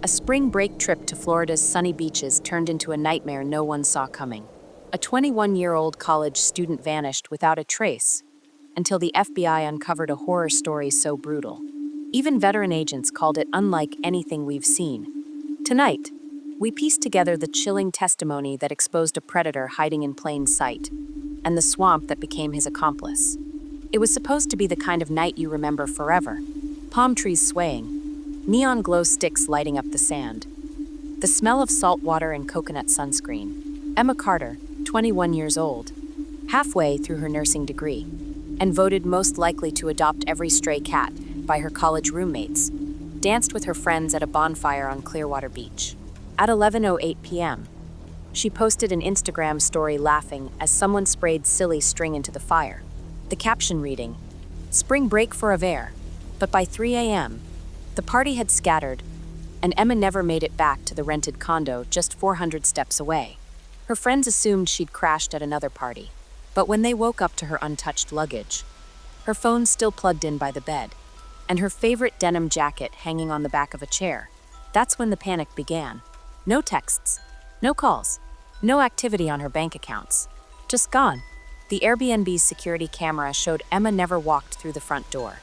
A spring break trip to Florida's sunny beaches turned into a nightmare no one saw coming. A 21-year-old college student vanished without a trace until the FBI uncovered a horror story so brutal. Even veteran agents called it unlike anything we've seen. Tonight, we pieced together the chilling testimony that exposed a predator hiding in plain sight and the swamp that became his accomplice. It was supposed to be the kind of night you remember forever. Palm trees swaying, neon glow sticks lighting up the sand, the smell of salt water and coconut sunscreen. Emma Carter, 21 years old, halfway through her nursing degree, and voted most likely to adopt every stray cat by her college roommates, danced with her friends at a bonfire on Clearwater Beach. At 11:08 p.m., she posted an Instagram story laughing as someone sprayed silly string into the fire. The caption reading, "Spring break for a Ver." But by 3 a.m., the party had scattered, and Emma never made it back to the rented condo just 400 steps away. Her friends assumed she'd crashed at another party, but when they woke up to her untouched luggage, her phone still plugged in by the bed, and her favorite denim jacket hanging on the back of a chair, that's when the panic began. No texts, no calls, no activity on her bank accounts. Just gone. The Airbnb's security camera showed Emma never walked through the front door.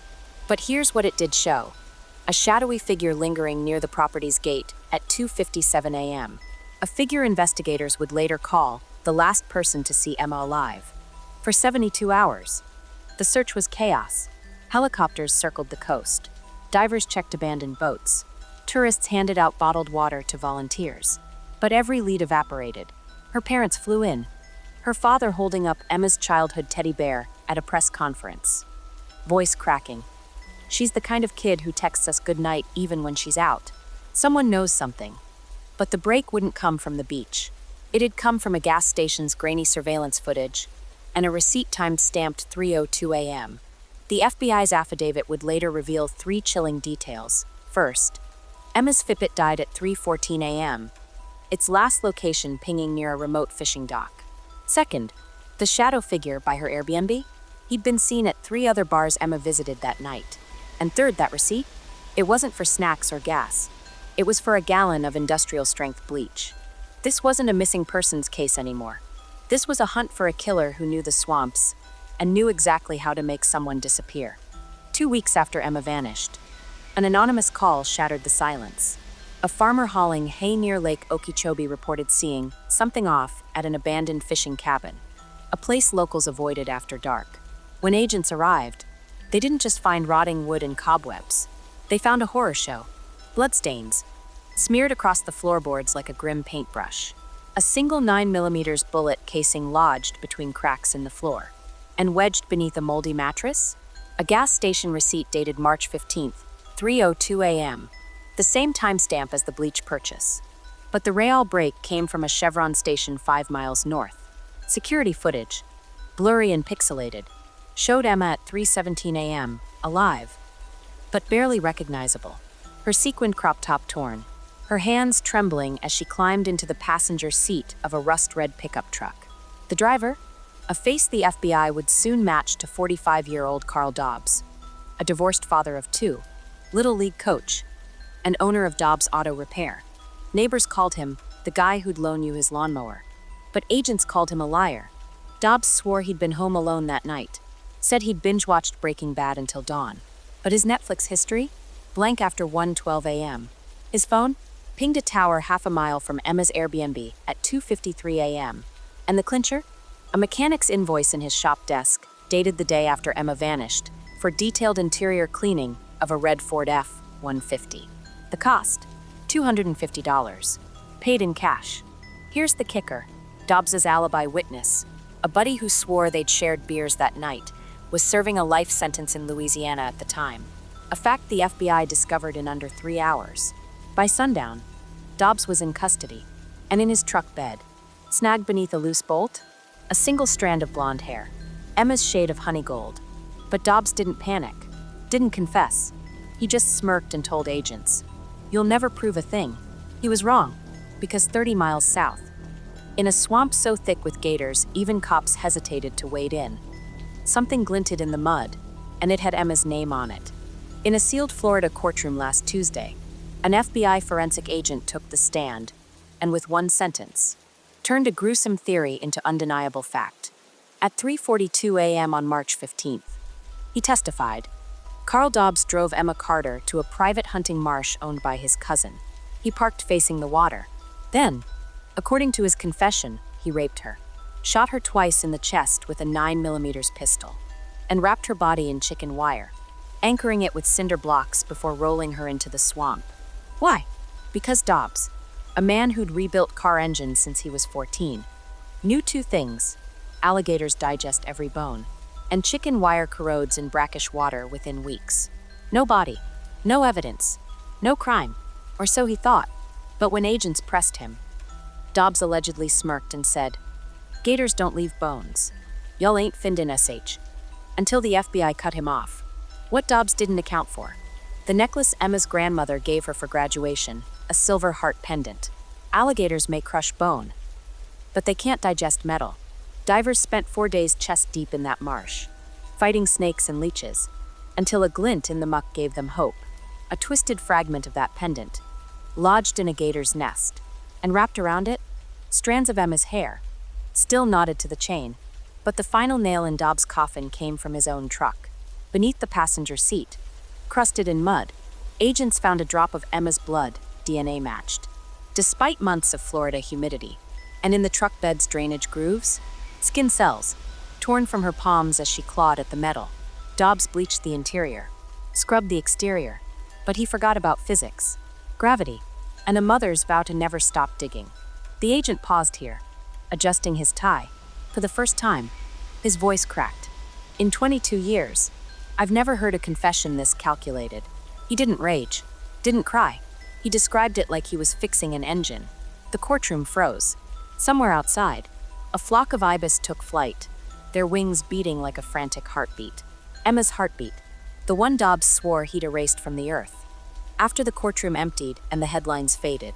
But here's what it did show. A shadowy figure lingering near the property's gate at 2:57 a.m. A figure investigators would later call the last person to see Emma alive. For 72 hours, the search was chaos. Helicopters circled the coast. Divers checked abandoned boats. Tourists handed out bottled water to volunteers. But every lead evaporated. Her parents flew in, her father holding up Emma's childhood teddy bear at a press conference. Voice cracking. "She's the kind of kid who texts us goodnight even when she's out. Someone knows something." But the break wouldn't come from the beach. It'd come from a gas station's grainy surveillance footage and a receipt timed stamped 3:02 a.m. The FBI's affidavit would later reveal three chilling details. First, Emma's Fitbit died at 3:14 a.m., its last location pinging near a remote fishing dock. Second, the shadow figure by her Airbnb? He'd been seen at 3 other bars Emma visited that night. And third, that receipt? It wasn't for snacks or gas. It was for a gallon of industrial-strength bleach. This wasn't a missing persons case anymore. This was a hunt for a killer who knew the swamps and knew exactly how to make someone disappear. 2 weeks after Emma vanished, an anonymous call shattered the silence. A farmer hauling hay near Lake Okeechobee reported seeing something off at an abandoned fishing cabin, a place locals avoided after dark. When agents arrived, they didn't just find rotting wood and cobwebs. They found a horror show. Bloodstains, smeared across the floorboards like a grim paintbrush. A single 9mm bullet casing lodged between cracks in the floor. And wedged beneath a moldy mattress? A gas station receipt dated March 15th, 3:02 a.m., the same timestamp as the bleach purchase. But the real break came from a Chevron station 5 miles north. Security footage, blurry and pixelated, showed Emma at 3:17 a.m., alive, but barely recognizable. Her sequined crop top torn, her hands trembling as she climbed into the passenger seat of a rust-red pickup truck. The driver? A face the FBI would soon match to 45-year-old Carl Dobbs, a divorced father of 2, Little League coach, and owner of Dobbs Auto Repair. Neighbors called him the guy who'd loan you his lawnmower, but agents called him a liar. Dobbs swore he'd been home alone that night, said he'd binge-watched Breaking Bad until dawn. But his Netflix history? Blank after 1:12 a.m. His phone? Pinged a tower half a mile from Emma's Airbnb at 2:53 a.m. And the clincher? A mechanic's invoice in his shop desk, dated the day after Emma vanished, for detailed interior cleaning of a red Ford F-150. The cost? $250. Paid in cash. Here's the kicker. Dobbs's alibi witness, a buddy who swore they'd shared beers that night, was serving a life sentence in Louisiana at the time, a fact the FBI discovered in under 3 hours. By sundown, Dobbs was in custody, and in his truck bed, snagged beneath a loose bolt, a single strand of blonde hair, Emma's shade of honey gold. But Dobbs didn't panic, didn't confess. He just smirked and told agents, "You'll never prove a thing." He was wrong, because 30 miles south, in a swamp so thick with gators, even cops hesitated to wade in. Something glinted in the mud, and it had Emma's name on it. In a sealed Florida courtroom last Tuesday, An FBI forensic agent took the stand, and with one sentence, turned a gruesome theory into undeniable fact. At 3:42 a.m. on March 15th, he testified. Carl Dobbs drove Emma Carter to a private hunting marsh owned by his cousin. He parked facing the water. Then, according to his confession, he raped her, shot her twice in the chest with a 9mm pistol, and wrapped her body in chicken wire, anchoring it with cinder blocks before rolling her into the swamp. Why? Because Dobbs, a man who'd rebuilt car engines since he was 14, knew two things: alligators digest every bone, and chicken wire corrodes in brackish water within weeks. No body, no evidence, no crime, or so he thought. But when agents pressed him, Dobbs allegedly smirked and said, "Gators don't leave bones. Y'all ain't findin' SH." Until the FBI cut him off. What Dobbs didn't account for: the necklace Emma's grandmother gave her for graduation, a silver heart pendant. Alligators may crush bone, but they can't digest metal. Divers spent 4 days chest deep in that marsh, fighting snakes and leeches, until a glint in the muck gave them hope. A twisted fragment of that pendant, lodged in a gator's nest, and wrapped around it, strands of Emma's hair, still knotted to the chain. But the final nail in Dobbs' coffin came from his own truck. Beneath the passenger seat, crusted in mud, agents found a drop of Emma's blood, DNA matched. Despite months of Florida humidity, and in the truck bed's drainage grooves, skin cells, torn from her palms as she clawed at the metal. Dobbs bleached the interior, scrubbed the exterior, but he forgot about physics, gravity, and a mother's vow to never stop digging. The agent paused here, adjusting his tie. For the first time, his voice cracked. In 22 years, I've never heard a confession this calculated. He didn't rage, didn't cry. He described it like he was fixing an engine. The courtroom froze. Somewhere outside, a flock of ibis took flight, their wings beating like a frantic heartbeat. Emma's heartbeat, the one Dobbs swore he'd erased from the earth. After the courtroom emptied and the headlines faded,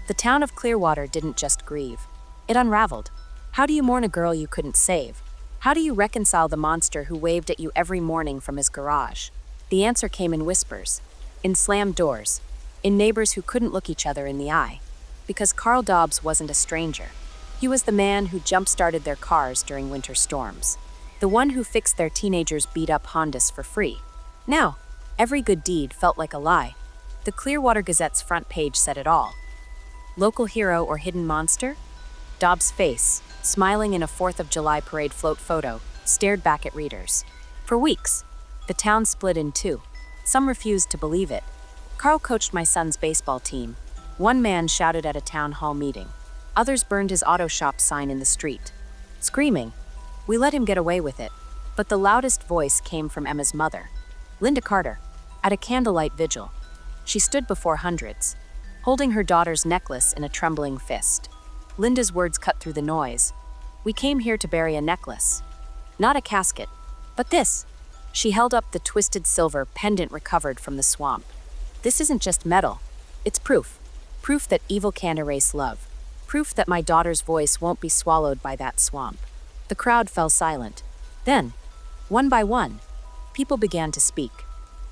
the town of Clearwater didn't just grieve. It unraveled. How do you mourn a girl you couldn't save? How do you reconcile the monster who waved at you every morning from his garage? The answer came in whispers, in slammed doors, in neighbors who couldn't look each other in the eye. Because Carl Dobbs wasn't a stranger. He was the man who jump-started their cars during winter storms, the one who fixed their teenagers' beat-up Hondas for free. Now, every good deed felt like a lie. The Clearwater Gazette's front page said it all. Local hero or hidden monster? Dobbs' face, smiling in a 4th of July parade float photo, stared back at readers. For weeks, the town split in two. Some refused to believe it. Carl coached my son's baseball team. One man shouted at a town hall meeting. Others burned his auto shop sign in the street, screaming. We let him get away with it. But the loudest voice came from Emma's mother, Linda Carter, at a candlelight vigil. She stood before hundreds, holding her daughter's necklace in a trembling fist. Linda's words cut through the noise. We came here to bury a necklace, not a casket, but this. She held up the twisted silver pendant recovered from the swamp. This isn't just metal, it's proof. Proof that evil can't erase love. Proof that my daughter's voice won't be swallowed by that swamp. The crowd fell silent. Then, one by one, people began to speak.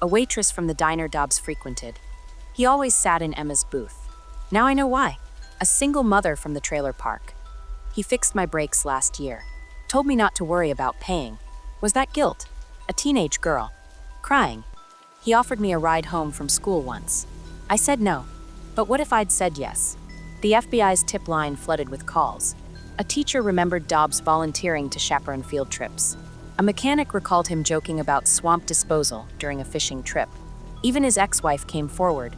A waitress from the diner Dobbs frequented. He always sat in Emma's booth. Now I know why. A single mother from the trailer park. He fixed my brakes last year. Told me not to worry about paying. Was that guilt? A teenage girl. Crying. He offered me a ride home from school once. I said no. But what if I'd said yes? The FBI's tip line flooded with calls. A teacher remembered Dobbs volunteering to chaperone field trips. A mechanic recalled him joking about swamp disposal during a fishing trip. Even his ex-wife came forward.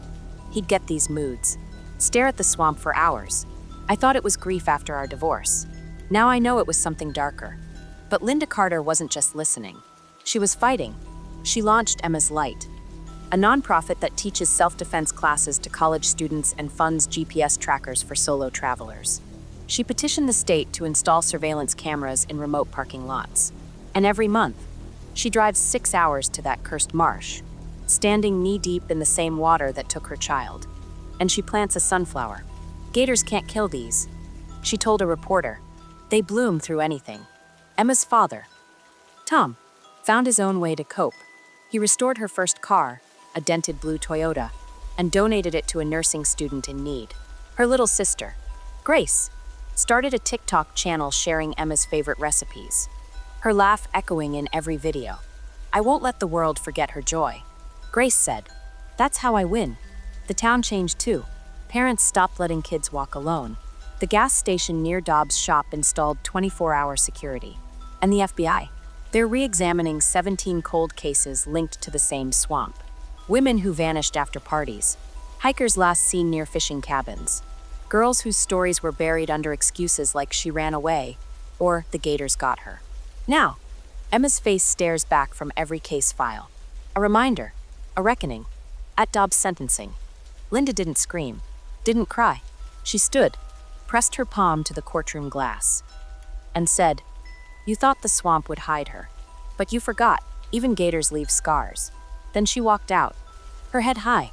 He'd get these moods. Stare at the swamp for hours. I thought it was grief after our divorce. Now I know it was something darker. But Linda Carter wasn't just listening. She was fighting. She launched Emma's Light, a nonprofit that teaches self-defense classes to college students and funds GPS trackers for solo travelers. She petitioned the state to install surveillance cameras in remote parking lots. And every month, she drives 6 hours to that cursed marsh, standing knee-deep in the same water that took her child. And she plants a sunflower. Gators can't kill these, she told a reporter. They bloom through anything. Emma's father, Tom, found his own way to cope. He restored her first car, a dented blue Toyota, and donated it to a nursing student in need. Her little sister, Grace, started a TikTok channel sharing Emma's favorite recipes, her laugh echoing in every video. "I won't let the world forget her joy," Grace said. "That's how I win." The town changed too. Parents stopped letting kids walk alone. The gas station near Dobbs' shop installed 24-hour security. And the FBI? They're re-examining 17 cold cases linked to the same swamp. Women who vanished after parties. Hikers last seen near fishing cabins. Girls whose stories were buried under excuses like she ran away or the gators got her. Now, Emma's face stares back from every case file. A reminder, a reckoning. At Dobbs' sentencing, Linda didn't scream, didn't cry. She stood, pressed her palm to the courtroom glass, and said, "You thought the swamp would hide her, but you forgot, even gators leave scars." Then she walked out, her head high,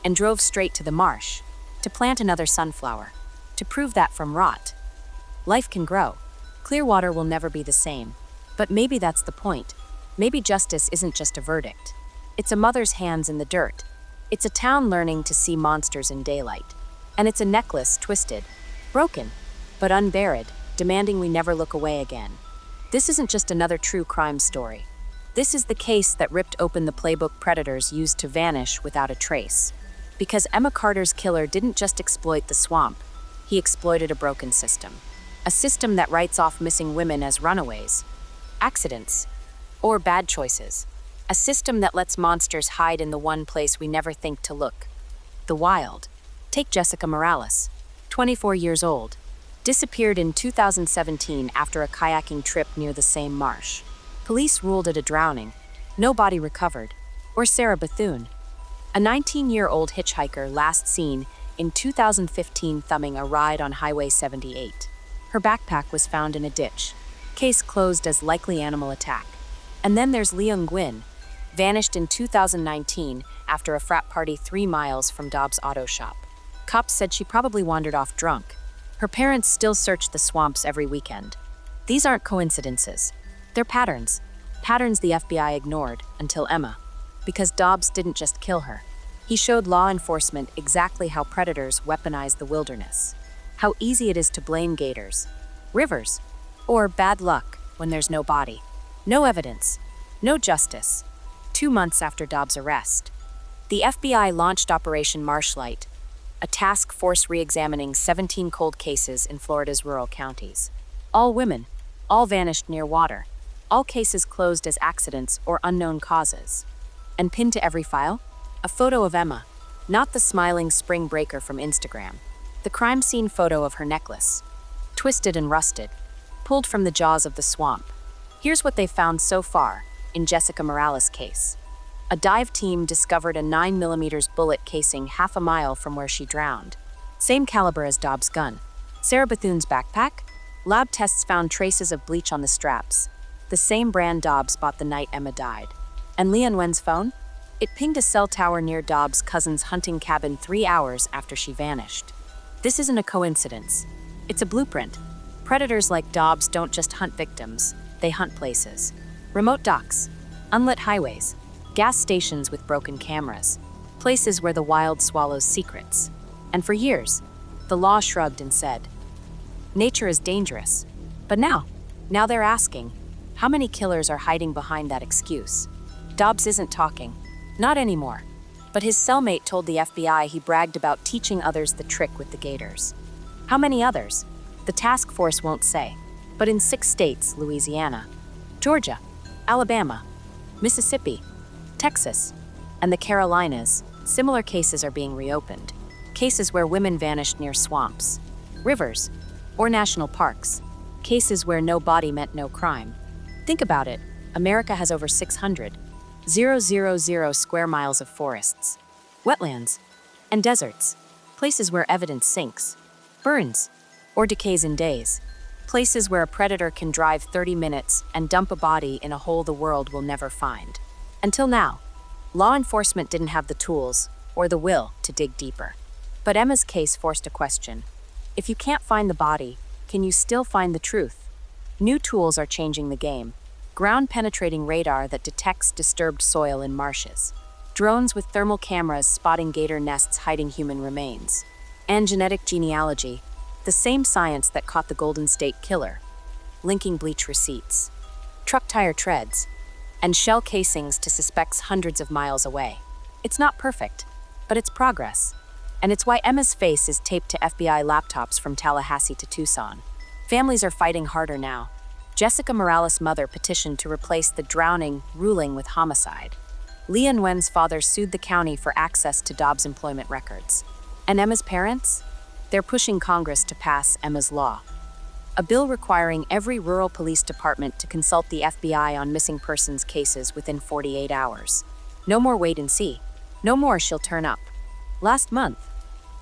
and drove straight to the marsh, to plant another sunflower, to prove that from rot, life can grow. Clearwater will never be the same, but maybe that's the point. Maybe justice isn't just a verdict. It's a mother's hands in the dirt. It's a town learning to see monsters in daylight. And it's a necklace twisted, broken, but unburied, demanding we never look away again. This isn't just another true crime story. This is the case that ripped open the playbook predators used to vanish without a trace. Because Emma Carter's killer didn't just exploit the swamp, he exploited a broken system. A system that writes off missing women as runaways, accidents, or bad choices. A system that lets monsters hide in the one place we never think to look, the wild. Take Jessica Morales, 24 years old, disappeared in 2017 after a kayaking trip near the same marsh. Police ruled it a drowning. No body recovered. Or Sarah Bethune, a 19-year-old hitchhiker last seen in 2015 thumbing a ride on Highway 78. Her backpack was found in a ditch. Case closed as likely animal attack. And then there's Leung Gwyn, vanished in 2019 after a frat party 3 miles from Dobbs' auto shop. Cops said she probably wandered off drunk. Her parents still search the swamps every weekend. These aren't coincidences. They're patterns. Patterns the FBI ignored until Emma. Because Dobbs didn't just kill her. He showed law enforcement exactly how predators weaponize the wilderness. How easy it is to blame gators, rivers, or bad luck when there's no body. No evidence. No justice. 2 months after Dobbs' arrest, the FBI launched Operation Marshlight, a task force re-examining 17 cold cases in Florida's rural counties. All women, all vanished near water, all cases closed as accidents or unknown causes. And pinned to every file, a photo of Emma, not the smiling spring breaker from Instagram. The crime scene photo of her necklace, twisted and rusted, pulled from the jaws of the swamp. Here's what they found so far in Jessica Morales' case. A dive team discovered a 9mm bullet casing half a mile from where she drowned. Same caliber as Dobbs' gun. Sarah Bethune's backpack? Lab tests found traces of bleach on the straps. The same brand Dobbs bought the night Emma died. And Leon Wen's phone? It pinged a cell tower near Dobbs' cousin's hunting cabin 3 hours after she vanished. This isn't a coincidence. It's a blueprint. Predators like Dobbs don't just hunt victims, they hunt places. Remote docks, unlit highways, gas stations with broken cameras, places where the wild swallows secrets. And for years, the law shrugged and said, nature is dangerous. But now they're asking, how many killers are hiding behind that excuse? Dobbs isn't talking, not anymore. But his cellmate told the FBI he bragged about teaching others the trick with the gators. How many others? The task force won't say. But in 6 states, Louisiana, Georgia, Alabama, Mississippi, Texas, and the Carolinas, similar cases are being reopened. Cases where women vanished near swamps, rivers, or national parks. Cases where no body meant no crime. Think about it. America has over 600,000 square miles of forests, wetlands, and deserts. Places where evidence sinks, burns, or decays in days. Places where a predator can drive 30 minutes and dump a body in a hole the world will never find. Until now, law enforcement didn't have the tools or the will to dig deeper. But Emma's case forced a question. If you can't find the body, can you still find the truth? New tools are changing the game. Ground-penetrating radar that detects disturbed soil in marshes. drones with thermal cameras spotting gator nests hiding human remains, and genetic genealogy, the same science that caught the Golden State Killer, linking bleach receipts, truck tire treads, and shell casings to suspects hundreds of miles away. It's not perfect, but it's progress. And it's why Emma's face is taped to FBI laptops from Tallahassee to Tucson. Families are fighting harder now. Jessica Morales' mother petitioned to replace the drowning ruling with homicide. Leah Nguyen's father sued the county for access to Dobbs' employment records. And Emma's parents? They're pushing Congress to pass Emma's Law, a bill requiring every rural police department to consult the FBI on missing persons cases within 48 hours. No more wait and see. No more she'll turn up. Last month,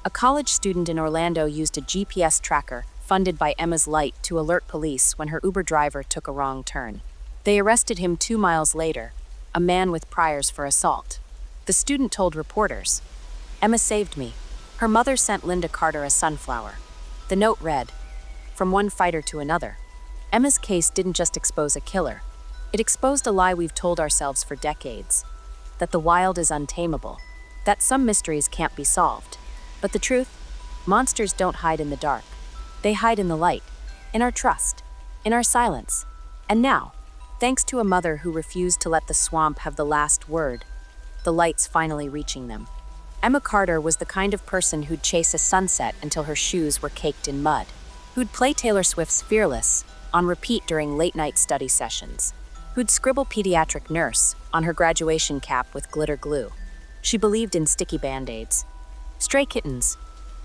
a college student in Orlando used a GPS tracker funded by Emma's Light to alert police when her Uber driver took a wrong turn. They arrested him 2 miles later, a man with priors for assault. The student told reporters, "Emma saved me. Her mother sent Linda Carter a sunflower." The note read, "From one fighter to another." Emma's case didn't just expose a killer. It exposed a lie we've told ourselves for decades, that the wild is untamable, that some mysteries can't be solved. But the truth? Monsters don't hide in the dark. They hide in the light, in our trust, in our silence. And now, thanks to a mother who refused to let the swamp have the last word, the light's finally reaching them. Emma Carter was the kind of person who'd chase a sunset until her shoes were caked in mud, who'd play Taylor Swift's Fearless on repeat during late-night study sessions, who'd scribble pediatric nurse on her graduation cap with glitter glue. She believed in sticky band-aids, stray kittens,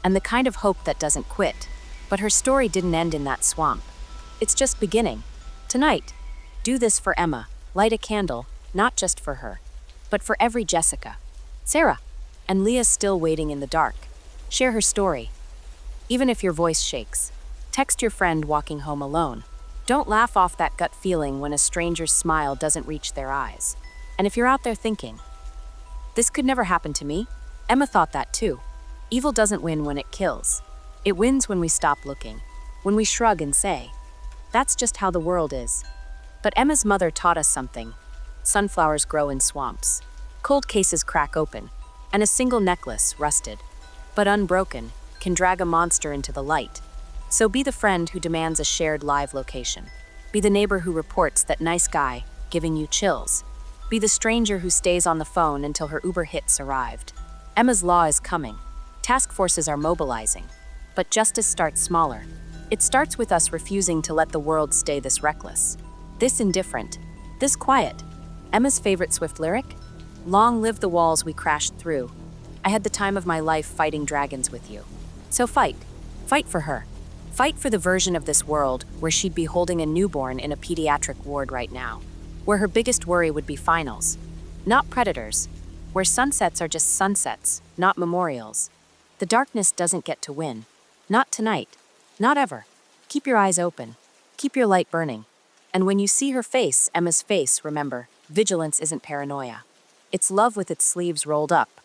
and the kind of hope that doesn't quit. But her story didn't end in that swamp. It's just beginning. Tonight, do this for Emma. Light a candle, not just for her, but for every Jessica, Sarah, and Leah's still waiting in the dark. Share her story. Even if your voice shakes, text your friend walking home alone. Don't laugh off that gut feeling when a stranger's smile doesn't reach their eyes. And if you're out there thinking, "This could never happen to me," Emma thought that too. Evil doesn't win when it kills. It wins when we stop looking, when we shrug and say, "That's just how the world is." But Emma's mother taught us something. Sunflowers grow in swamps. Cold cases crack open, and a single necklace, rusted, but unbroken, can drag a monster into the light. So be the friend who demands a shared live location. Be the neighbor who reports that nice guy giving you chills. Be the stranger who stays on the phone until her Uber hits arrived. Emma's Law is coming. Task forces are mobilizing. But justice starts smaller. It starts with us refusing to let the world stay this reckless, this indifferent, this quiet. Emma's favorite Swift lyric? "Long live the walls we crashed through. I had the time of my life fighting dragons with you." So fight. Fight for her. Fight for the version of this world where she'd be holding a newborn in a pediatric ward right now, where her biggest worry would be finals, not predators, where sunsets are just sunsets, not memorials. The darkness doesn't get to win. Not tonight. Not ever. Keep your eyes open. Keep your light burning. And when you see her face, Emma's face, remember, vigilance isn't paranoia. It's love with its sleeves rolled up,